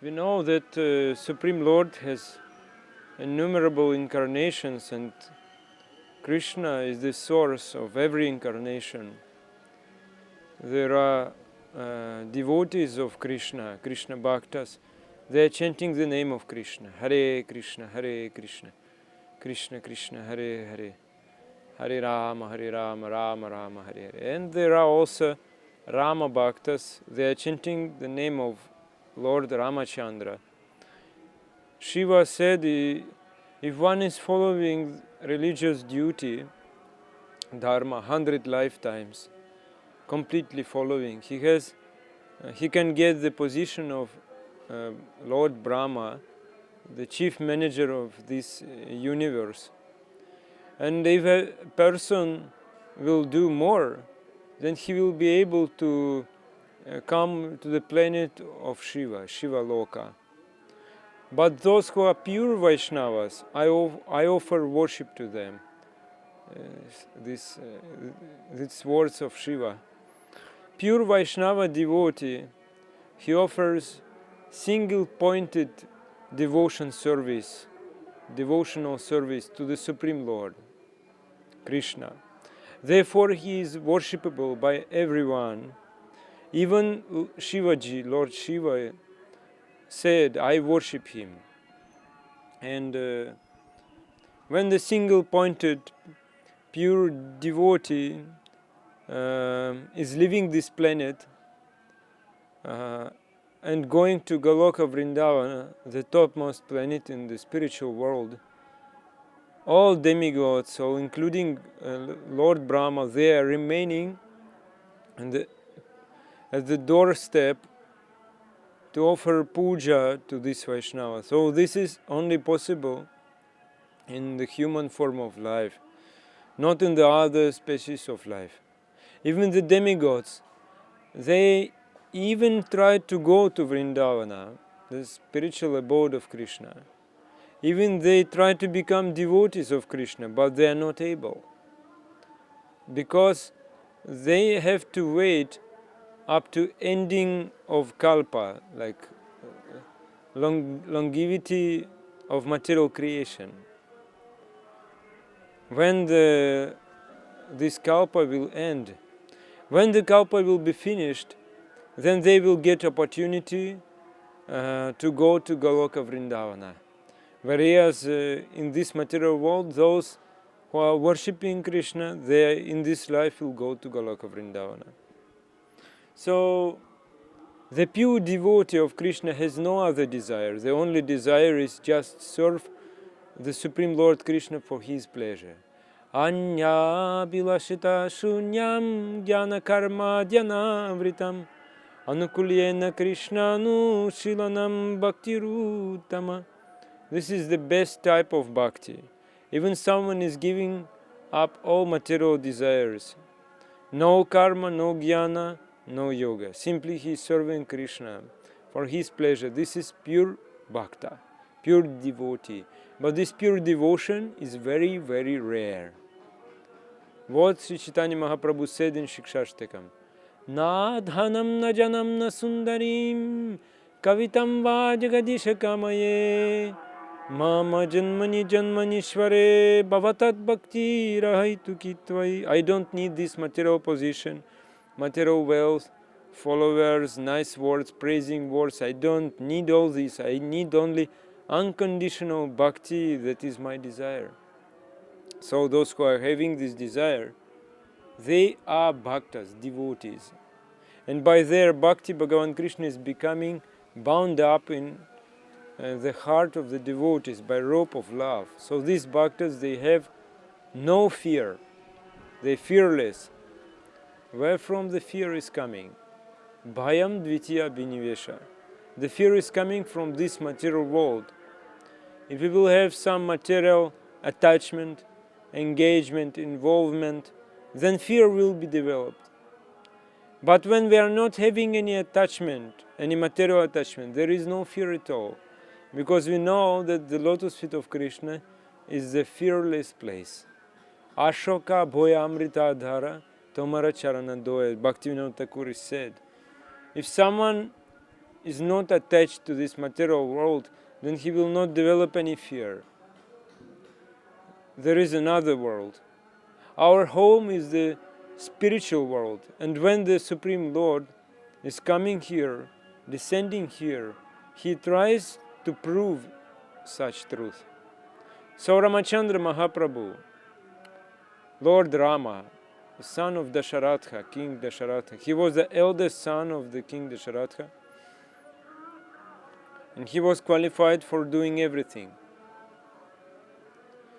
We know that Supreme Lord has innumerable incarnations, and Krishna is the source of every incarnation. There are devotees of Krishna, Krishna Bhaktas. They are chanting the name of Krishna. Hare Krishna, Hare Krishna, Krishna Krishna, Hare Hare, Hare Rama, Rama Rama, Hare Hare. And there are also Rama Bhaktas. They are chanting the name of Lord Rama-Candra. Shiva said, if one is following religious duty, dharma, 100 lifetimes, completely following, he can get the position of Lord Brahma, the chief manager of this universe. And if a person will do more, then he will be able to come to the planet of Shiva, Shiva Loka. But those who are pure Vaishnavas, I offer worship to them. These words of Shiva. Pure Vaishnava devotee, he offers single-pointed devotional service to the Supreme Lord, Krishna. Therefore, he is worshipable by everyone. Even Shivaji, Lord Shiva, said, I worship him. And when the single-pointed pure devotee is leaving this planet and going to Goloka Vrindavana, the topmost planet in the spiritual world, all demigods, so including Lord Brahma, they are remaining at the doorstep to offer puja to this Vaishnava. So this is only possible in the human form of life, not in the other species of life. Even the demigods, they even try to go to Vrindavana, the spiritual abode of Krishna. Even they try to become devotees of Krishna, but they are not able. Because they have to wait up to ending of kalpa, like longevity of material creation. When this kalpa will end, when the kalpa will be finished, then they will get opportunity to go to Goloka Vrindavana. Whereas in this material world, those who are worshipping Krishna, they in this life will go to Goloka Vrindavana. So, the pure devotee of Krishna has no other desire. The only desire is just serve the Supreme Lord Krishna for his pleasure. Anya bilashita shunyam jnana karma dhyanavritam anukulyena krishnanu shilanam bhaktirutama. This is the best type of bhakti. Even someone is giving up all material desires. No karma, no jnana, no yoga. Simply he is serving Krishna for his pleasure. This is pure bhakta, pure devotee. But this pure devotion is very, very rare. What Sri Chaitanya Mahaprabhu said in Shikshashtakam. Na dhanam na janam na sundarim kavitam va jagadisha kamaye mama janmani janmanishvare bhavatat bhakti rahaitu kitvai. I don't need this material position, material wealth, followers, nice words, praising words. I don't need all this. I need only unconditional bhakti. That is my desire. So those who are having this desire, they are bhaktas, devotees. And by their bhakti, Bhagavan Krishna is becoming bound up in the heart of the devotees by rope of love. So these bhaktas, they have no fear. They are fearless. Where from the fear is coming? Bhayam dvitiya binivesha. The fear is coming from this material world. If we will have some material attachment, engagement, involvement, then fear will be developed. But when we are not having any attachment, any material attachment, there is no fear at all. Because we know that the lotus feet of Krishna is the fearless place. Ashoka bhoya amrita dhara tomara charana doya, Bhaktivinoda Thakur said. If someone is not attached to this material world, then he will not develop any fear. There is another world. Our home is the spiritual world, and when the Supreme Lord is coming here, descending here, he tries to prove such truth. So Ramachandra Mahaprabhu, Lord Rama, the son of Dasharatha, King Dasharatha, he was the eldest son of the King Dasharatha, and he was qualified for doing everything.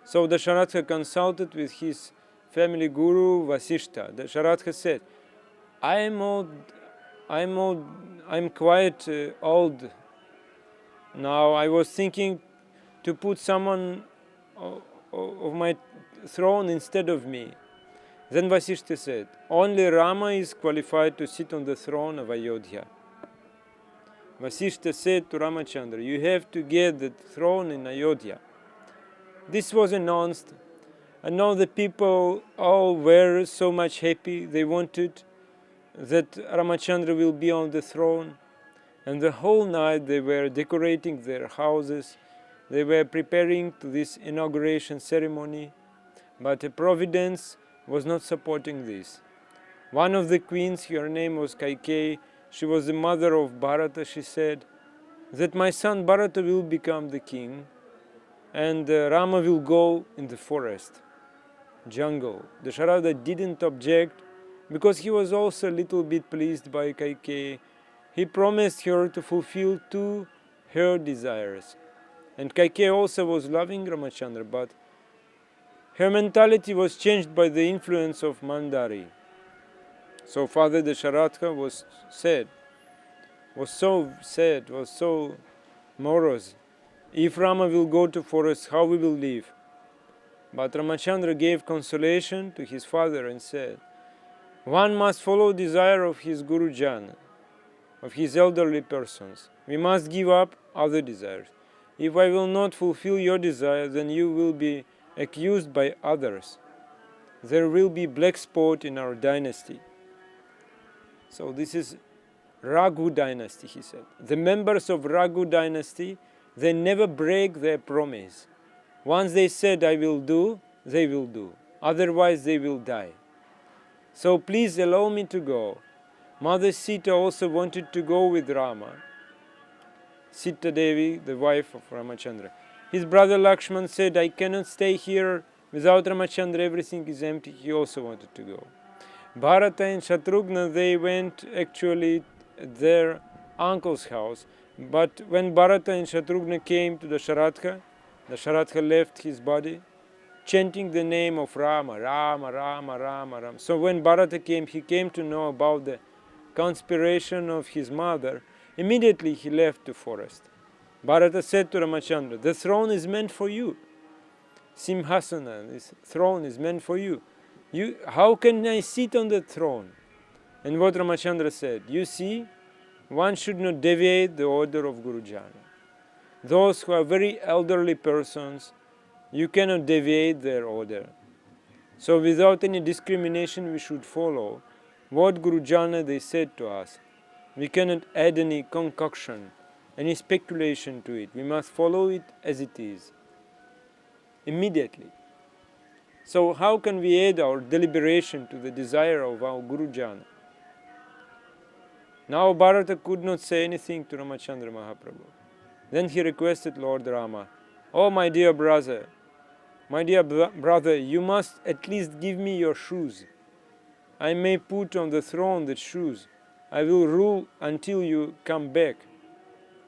So Dasharatha consulted with his family guru Vasishtha. Dasharatha said, I'm quite old now. I was thinking to put someone of my throne instead of me. Then Vasishtha said, only Rama is qualified to sit on the throne of Ayodhya. Vasishtha said to Ramachandra, you have to get the throne in Ayodhya. This was announced, and now the people all were so much happy. They wanted that Ramachandra will be on the throne, and the whole night they were decorating their houses. They were preparing to this inauguration ceremony, but Providence was not supporting this. One of the queens, her name was Kaikeyi, she was the mother of Bharata. She said that my son Bharata will become the king, and Rama will go in the forest, jungle. Dasharatha didn't object because he was also a little bit pleased by Kaikeyi. He promised her to fulfill two her desires. And Kaikeyi also was loving Ramachandra, but her mentality was changed by the influence of Mandari. So Father Dasharatha was so morose. If Rama will go to forest, how we will live? But Ramachandra gave consolation to his father and said, one must follow desire of his Guru Jana, of his elderly persons. We must give up other desires. If I will not fulfill your desire, then you will be accused by others. There will be black spot in our dynasty. So this is Raghu dynasty, he said. The members of Raghu dynasty, they never break their promise. Once they said, I will do, they will do. Otherwise, they will die. So please allow me to go. Mother Sita also wanted to go with Rama. Sita Devi, the wife of Ramachandra. His brother Lakshman said, I cannot stay here without Ramachandra, everything is empty. He also wanted to go. Bharata and Shatrughna, they went actually at their uncle's house. But when Bharata and Shatrughna came to Dasharatha, Dasharatha left his body, chanting the name of Rama, Rama, Rama, Rama, Rama. So when Bharata came, he came to know about the conspiration of his mother. Immediately he left the forest. Bharata said to Ramachandra, the throne is meant for you. Simhasana, this throne is meant for you. How can I sit on the throne? And what Ramachandra said, you see, one should not deviate the order of Guru Jana. Those who are very elderly persons, you cannot deviate their order. So without any discrimination, we should follow what Guru Jana they said to us. We cannot add any concoction, any speculation to it. We must follow it as it is, immediately. So how can we add our deliberation to the desire of our Guru Jana? Now Bharata could not say anything to Ramachandra Mahaprabhu. Then he requested Lord Rama, oh my dear brother, you must at least give me your shoes. I may put on the throne the shoes. I will rule until you come back.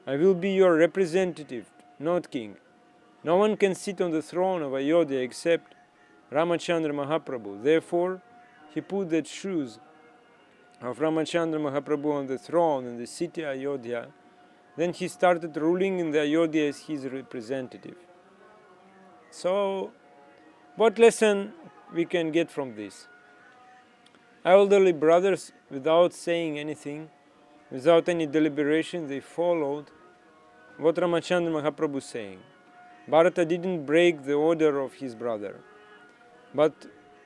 I will be your representative, not king. No one can sit on the throne of Ayodhya except Ramachandra Mahaprabhu. Therefore, he put the shoes of Ramachandra Mahaprabhu on the throne in the city Ayodhya. Then he started ruling in the Ayodhya as his representative. So, what lesson we can get from this? Elderly brothers, without saying anything, without any deliberation, they followed what Ramachandra Mahaprabhu is saying. Bharata didn't break the order of his brother. But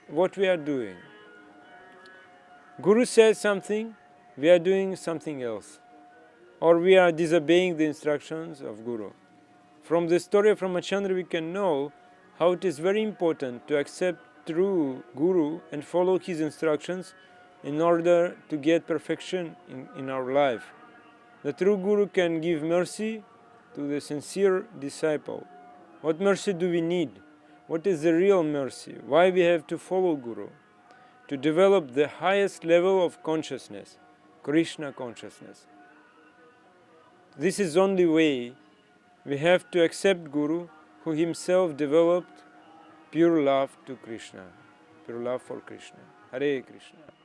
what we are doing? Guru says something, we are doing something else. or we are disobeying the instructions of Guru. From the story of Ramachandra we can know how it is very important to accept true Guru and follow his instructions in order to get perfection in our life. The true Guru can give mercy to the sincere disciple. What mercy do we need? What is the real mercy? Why we have to follow Guru? To develop the highest level of consciousness, Krishna consciousness. This is the only way. We have to accept Guru, who himself developed pure love to Krishna, pure love for Krishna. Hare Krishna.